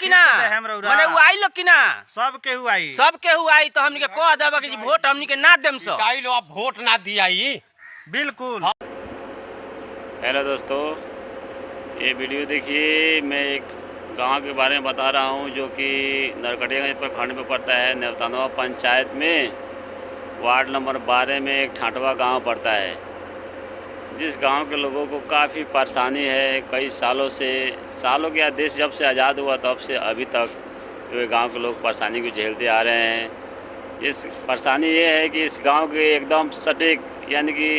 कि ना माने उ आई लोग कि ना सब केहू आई तो हमनी के कह देबा कि वोट हमनी के ना देम सो काई लो आप वोट ना दियाई बिल्कुल। हेलो दोस्तों, ये वीडियो देखिए। मैं एक गांव के बारे में बता रहा हूं जो कि नरकटियागंज प्रखंड में पड़ता है। नेवतानवा पंचायत में वार्ड नंबर 12 में एक ठाटवा गांव पड़ता है, जिस गांव के लोगों को काफ़ी परेशानी है। कई सालों के देश जब से आज़ाद हुआ तब से अभी तक वे गांव के लोग परेशानी को झेलते आ रहे हैं। इस परेशानी ये है कि इस गांव के एकदम सटीक यानी कि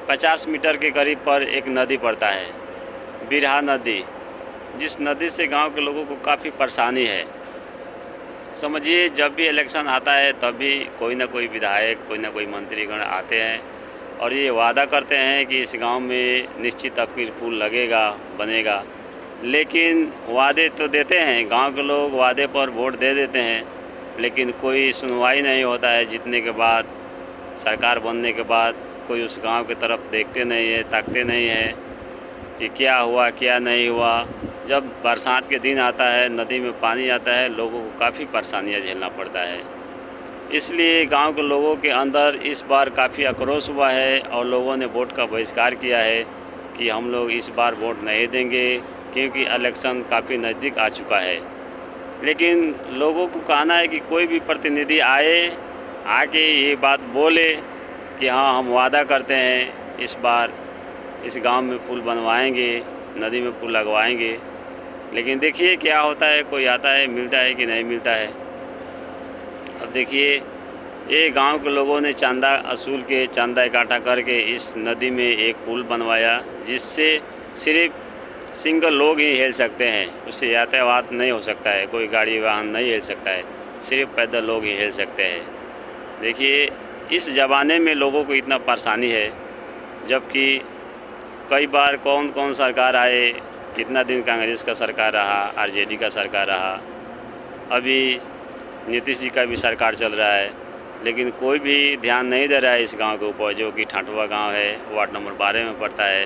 50 मीटर के करीब पर एक नदी पड़ता है, बिरहा नदी, जिस नदी से गांव के लोगों को काफ़ी परेशानी है। समझिए, जब भी इलेक्शन आता है तब भी कोई ना कोई विधायक, कोई ना कोई मंत्रीगण आते हैं और ये वादा करते हैं कि इस गांव में निश्चित अब पुल लगेगा, बनेगा। लेकिन वादे तो देते हैं, गांव के लोग वादे पर वोट दे देते हैं, लेकिन कोई सुनवाई नहीं होता है। जीतने के बाद, सरकार बनने के बाद कोई उस गांव की तरफ देखते नहीं है, ताकते नहीं है कि क्या हुआ क्या नहीं हुआ। जब बरसात के दिन आता है, नदी में पानी आता है, लोगों को काफ़ी परेशानियां झेलना पड़ता है। इसलिए गांव के लोगों के अंदर इस बार काफ़ी आक्रोश हुआ है और लोगों ने वोट का बहिष्कार किया है कि हम लोग इस बार वोट नहीं देंगे, क्योंकि इलेक्शन काफ़ी नज़दीक आ चुका है। लेकिन लोगों को कहना है कि कोई भी प्रतिनिधि आके ये बात बोले कि हाँ, हम वादा करते हैं इस बार इस गांव में पुल बनवाएंगे, नदी में पुल लगवाएंगे। लेकिन देखिए क्या होता है, कोई आता है, मिलता है कि नहीं मिलता है। अब देखिए, ये गांव के लोगों ने चंदा असूल के, चंदा इकट्ठा करके इस नदी में एक पुल बनवाया, जिससे सिर्फ सिंगल लोग ही हिल सकते हैं, उससे यातायात नहीं हो सकता है, कोई गाड़ी वाहन नहीं हिल सकता है, सिर्फ पैदल लोग ही हिल सकते हैं। देखिए, इस ज़माने में लोगों को इतना परेशानी है, जबकि कई बार कौन कौन सरकार आए, कितना दिन कांग्रेस का सरकार रहा, आरजेडी का सरकार रहा, अभी नीतीश जी का भी सरकार चल रहा है, लेकिन कोई भी ध्यान नहीं दे रहा है इस गांव के ऊपर, जो कि ठाटवा गांव है, वार्ड नंबर 12 में पड़ता है,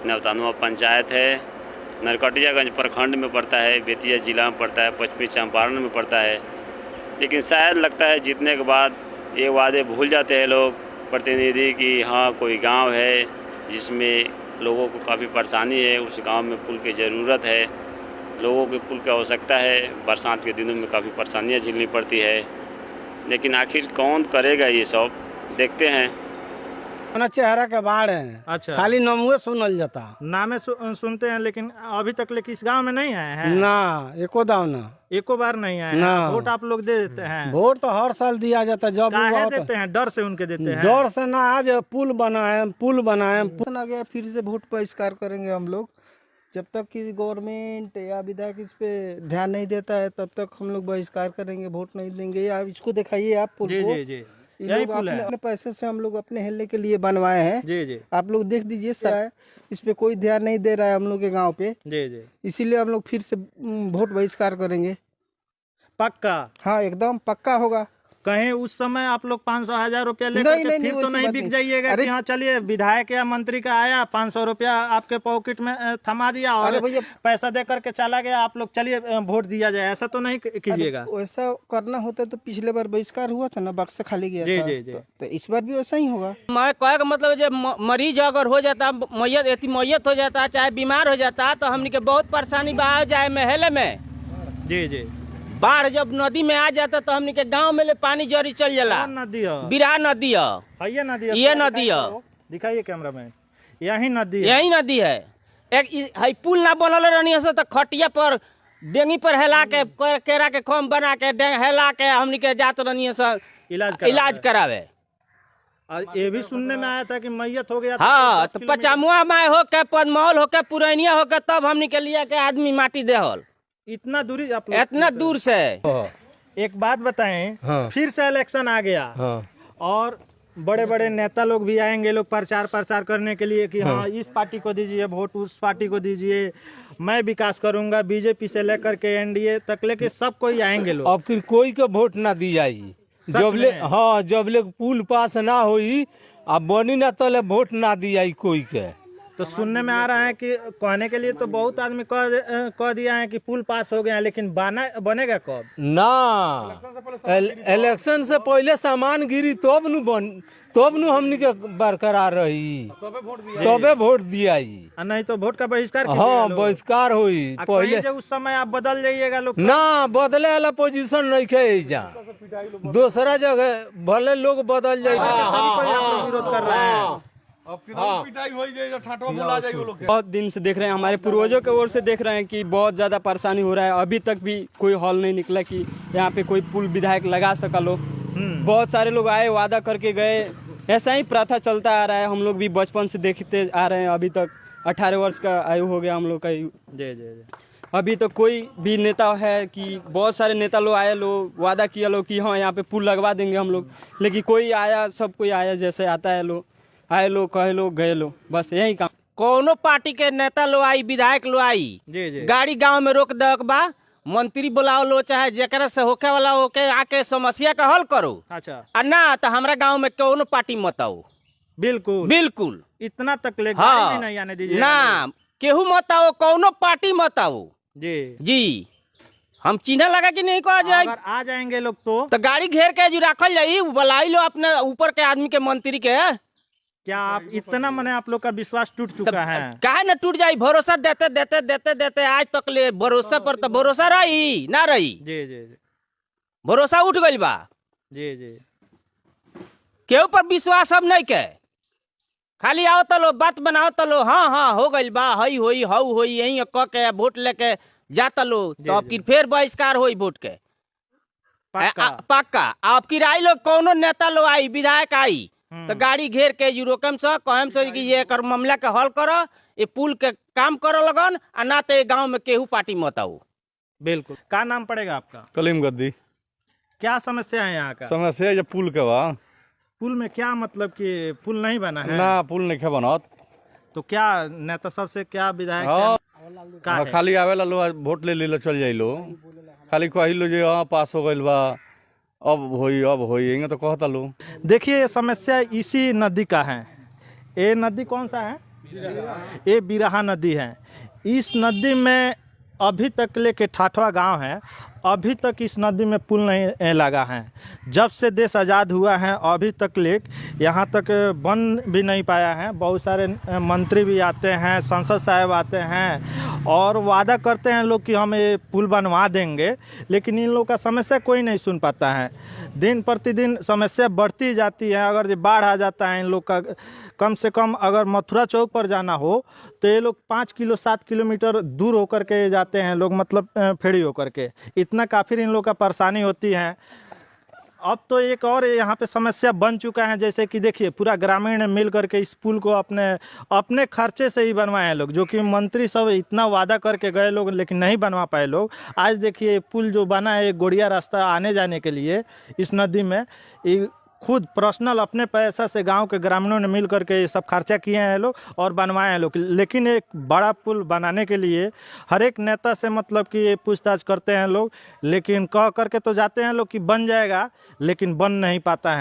नेवतानवा पंचायत है, नरकटियागंज प्रखंड में पड़ता है, बेतिया जिला में पड़ता है, पश्चिमी चंपारण में पड़ता है। लेकिन शायद लगता है जीतने के बाद ये वादे भूल जाते हैं लोग, प्रतिनिधि, कि हाँ कोई गांव है जिसमें लोगों को काफ़ी परेशानी है, उस गांव में पुल की ज़रूरत है, लोगों के पुल की आवश्यकता है। बरसात के दिनों में काफ़ी परेशानियां झेलनी पड़ती है, लेकिन आखिर कौन करेगा ये सब, देखते हैं। चेहरा के बाढ़ है, अच्छा, खाली नामुए सुनल जाता, नामे सुनते हैं, लेकिन अभी तक लेकिन इस गांव में नहीं आए हैं ना, एको दाव ना, एको बार नहीं आए ना। वोट आप लोग दे देते हैं? वोट तो हर साल दिया जाता है, जब काहे देते हैं? डर से उनके देते हैं? डर से ना, आज पुल बनाए आ गया, फिर से वोट बहिष्कार करेंगे हम लोग। जब तक कि गवर्नमेंट या विधायक इस पे ध्यान नहीं देता है, तब तक हम लोग बहिष्कार करेंगे, वोट नहीं देंगे। आप इसको दिखाइए, आप पुल को, जी यही अपने पैसे से हम लोग अपने हिलने के लिए बनवाए हैं। जी आप लोग देख दीजिए, सर इस पे कोई ध्यान नहीं दे रहा है हम लोग के गांव पे। जी इसीलिए हम लोग फिर से वोट बहिष्कार करेंगे। पक्का? हाँ, एकदम पक्का होगा। कहीं उस समय आप लोग 500,000 रुपया लेकर के फिर तो नहीं बिक जाइएगा कि हाँ चलिए विधायक या मंत्री का आया, 500 रुपया आपके पॉकेट में थमा दिया और पैसा दे करके चला गया, आप लोग चलिए वोट दिया जाए, ऐसा तो नहीं कीजिएगा। वैसा करना होता तो पिछले बार बहिष्कार हुआ था ना, बक्सा खाली गया था। जी। तो इस बार भी वैसा ही होगा। मैं कहे का मतलब, जब मरीज अगर हो जाता, मैयत हो जाता, चाहे बीमार हो जाता, तो हमने के बहुत परेशानी बहा जाए महल में। जी। बाढ़ जब नदी में आ जाता तो हमने के गांव में ले पानी जरी चल जाला। नदी है, बिरहा नदी है, ये नदी है, दिखाइए कैमरा में, यही नदी है। एक पुल ना बनल रहनी से तो खटिया पर डेंगी पर हेला के, केरा के खम बना के हेला के हमने के जात रहनी से इलाज करावे। ये भी सुनने में आया था कि मैयत हो गया। हाँ, तो पचामुआ माय हो के, पदमौल हो के, पुरैनिया हो के, तब हमने के लिए के आदमी माटी देहल। इतना दूरी आप लोग, इतना दूर से। एक बात बताएं, हाँ। फिर से इलेक्शन आ गया, हाँ। और बड़े बड़े नेता लोग भी आएंगे, लोग प्रचार करने के लिए कि हाँ इस पार्टी को दीजिए वोट, उस पार्टी को दीजिए, मैं विकास करूंगा, बीजेपी से लेकर के एनडीए तक लेके सब कोई आएंगे लोग। अब फिर कोई के वोट ना दी जाई, जब ले पुल पास ना होई, अब बनी ना तले वोट ना दी जाई कोई के। तो सुनने में आ रहा है कि कहने के लिए तो बहुत आदमी कह दिया है कि पुल पास हो गया है, लेकिन बनेगा कब? ना इलेक्शन से पहले सामान गिरी तब नु हमनी के बरकरार रही, तबे वोट दिया। नहीं तो वोट का बहिष्कार हाँ बहिष्कार हुई पहले उस समय आप बदल जाइएगा लोग। ना बदले वाला पोजीशन नहीं खे जा, दूसरा जगह भले लोग बदल जाए। विरोध कर रहे हैं। बहुत दिन से देख रहे हैं, हमारे पूर्वजों के ओर से देख रहे हैं कि बहुत ज़्यादा परेशानी हो रहा है। अभी तक भी कोई हल नहीं निकला कि यहाँ पे कोई पुल विधायक लगा सका लो। बहुत सारे लोग आए, वादा करके गए, ऐसा ही प्रथा चलता आ रहा है। हम लोग भी बचपन से देखते आ रहे हैं, अभी तक 18 वर्ष का आयु हो गया हम लोग का। जी। अभी तो कोई भी नेता है कि बहुत सारे नेता लोग आए, लोग वादा किया लो कि हाँ यहाँ पे पुल लगवा देंगे हम लोग, लेकिन कोई आया, सब कोई आया जैसे आता है लोग, आए लो कहे लो गए लो, बस यही काम। कोनो पार्टी के नेता लो आई, विधायक लो आई, जी। गाड़ी गांव में रोक दक बा, मंत्री बुलाओ लो, चाहे जेकरा से होके वाला होके आके समस्या का हल करो। अच्छा। और ना तो हमारा गांव में कोनो पार्टी मत आओ। बिल्कुल इतना तक ले हाँ, नहीं आने दीजिए ना केहू मत आओ, कोनो पार्टी मत आओ। जी हम चिन्ह लगा कि नहीं को जाए, अगर आ जाएंगे लोग तो गाड़ी घेर के जो रखल जाई, बुलाई लो अपने ऊपर के आदमी के, मंत्री के। क्या आप इतना मने आप लोग का विश्वास टूट चुका है? काहे न टूट जाई, भरोसा देते आज तक ले भरोसा पर तो भरोसा रही ना रही। जी भरोसा उठ गइल बा। जी केहू पर विश्वास अब नहीं के, खाली आओ तलो बात बनाओ तलो, हाँ हो गइल बा, हई होई हऊ होई, यही कह के वोट लेके जाता लो, तो अब फिर बहिष्कार होई वोट के पक्का। अब की राय लोग कोनो नेता लो आई, विधायक आई तो गाड़ी घेर के यूरोकम से कहम से कि ये कर मामला के हल करो, ये पुल के काम करो लगन, और ना तो गांव में केहू पार्टी मत आओ। बिल्कुल। क्या नाम पड़ेगा आपका? कलीम गद्दी। क्या समस्या है यहाँ का? समस्या जब पुल के बा, पुल में क्या मतलब कि पुल नहीं बना है? ना पुल नहीं बनत, तो क्या नेता सबसे क्या विधायक हाँ, खाली आवेला लोग वोट ले लो चल जाइलो, खाली कही लो जो हाँ पास हो गइल बा, अब होई यही तो कहता लो। देखिए ये समस्या इसी नदी का है। ये नदी कौन सा है? ये बिरहा नदी है। इस नदी में अभी तक लेके ठाठवा गांव है, अभी तक इस नदी में पुल नहीं लगा है। जब से देश आज़ाद हुआ है अभी तक यहाँ तक बन भी नहीं पाया है। बहुत सारे मंत्री भी आते हैं, संसद साहब आते हैं और वादा करते हैं लोग कि हम ये पुल बनवा देंगे, लेकिन इन लोग का समस्या कोई नहीं सुन पाता है। दिन प्रतिदिन समस्या बढ़ती जाती है। अगर जो बाढ़ आ जाता है इन लोग का, कम से कम अगर मथुरा चौक पर जाना हो तो ये लोग 5-7 किलोमीटर दूर होकर के जाते हैं लोग, मतलब फेरी होकर के। इतना काफ़ी इन लोग का परेशानी होती है। अब तो एक और यहाँ पे समस्या बन चुका है, जैसे कि देखिए पूरा ग्रामीण मिल करके इस पुल को अपने खर्चे से ही बनवाए हैं लोग, जो कि मंत्री सब इतना वादा करके गए लोग लेकिन नहीं बनवा पाए लोग। आज देखिए पुल जो बना है, एक गोड़िया रास्ता आने जाने के लिए इस नदी में, खुद पर्सनल अपने पैसा से गांव के ग्रामीणों ने मिल करके ये सब खर्चा किए हैं लोग और बनवाए हैं लोग। लेकिन एक बड़ा पुल बनाने के लिए हर एक नेता से मतलब कि ये पूछताछ करते हैं लोग, लेकिन कह करके तो जाते हैं लोग कि बन जाएगा, लेकिन बन नहीं पाता है।